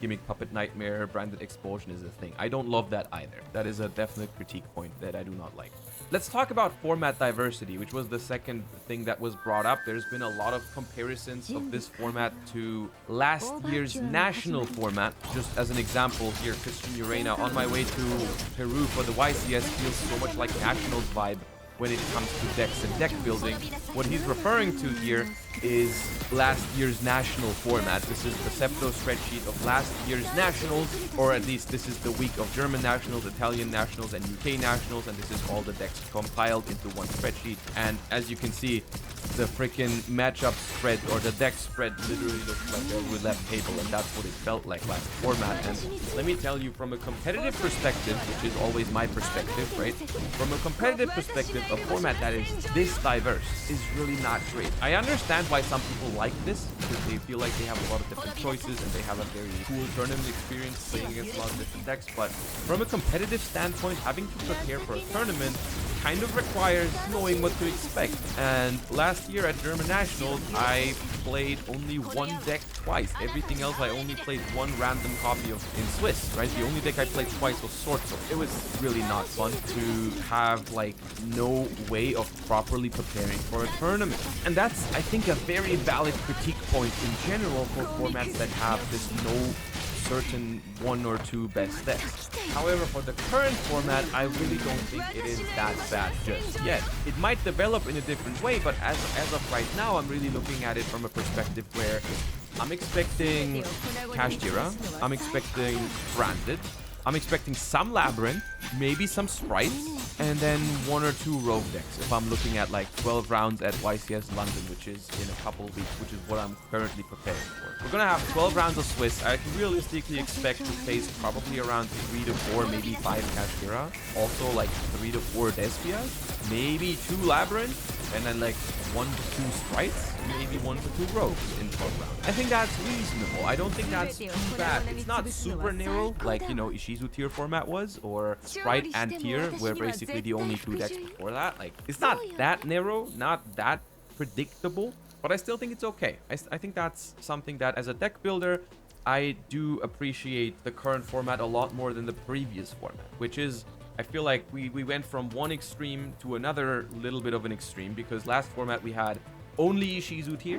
Gimmick Puppet Nightmare, Branded Expulsion is a thing. I don't love that either. That is a definite critique point that I do not like. Let's talk about format diversity, which was the second thing that was brought up. There's been a lot of comparisons of this format to last year's national format. Just as an example here, Christian Urena on my way to Peru for the YCS feels so much like Nationals vibe when it comes to decks and deck building. What he's referring to here is last year's national format. This is the Septo spreadsheet of last year's nationals, or at least this is the week of German nationals, Italian nationals, and UK nationals, and this is all the decks compiled into one spreadsheet. And as you can see, the freaking matchup spread or the deck spread literally looks like a roulette table, and that's what it felt like last format. And let me tell you, from a competitive perspective, which is always my perspective, right? From a competitive perspective, a format that is this diverse is really not great. I understand why some people like this, because they feel like they have a lot of different choices and they have a very cool tournament experience playing against a lot of different decks. But from a competitive standpoint, having to prepare for a tournament kind of requires knowing what to expect. And last year at German Nationals, I played only one deck twice. Everything else I only played one random copy of in Swiss, right? The only deck I played twice was Sword Soul. It was really not fun to have like no way of properly preparing for a tournament. And that's, I think, a very valid critique point in general for formats that have this no certain one or two best decks. However, for the current format, I really don't think it is that bad just yet. It might develop in a different way, but as of right now, I'm really looking at it from a perspective where I'm expecting Kashtira, I'm expecting Branded, I'm expecting some Labyrinth, maybe some Sprites, and then one or two Rogue decks if I'm looking at like 12 rounds at YCS London, which is in a couple of weeks, which is what I'm currently preparing for. We're gonna have 12 rounds of Swiss. I can realistically expect to face probably around 3 to 4, maybe 5 Kashtira, also like 3 to 4 Despias, maybe 2 Labyrinth, and then like 1 to 2 Sprites, maybe 1 to 2 Rogues in 12 rounds. I think that's reasonable. I don't think that's too bad. It's not super narrow like, you know, Ishizu tier format was, or Sprite and tier, where basically the only 2 decks before that. Like, it's not that narrow, not that predictable, but I still think it's okay. I think that's something that, as a deck builder, I do appreciate the current format a lot more than the previous format, which is, I feel like we went from one extreme to another little bit of an extreme, because last format we had only Ishizu tier,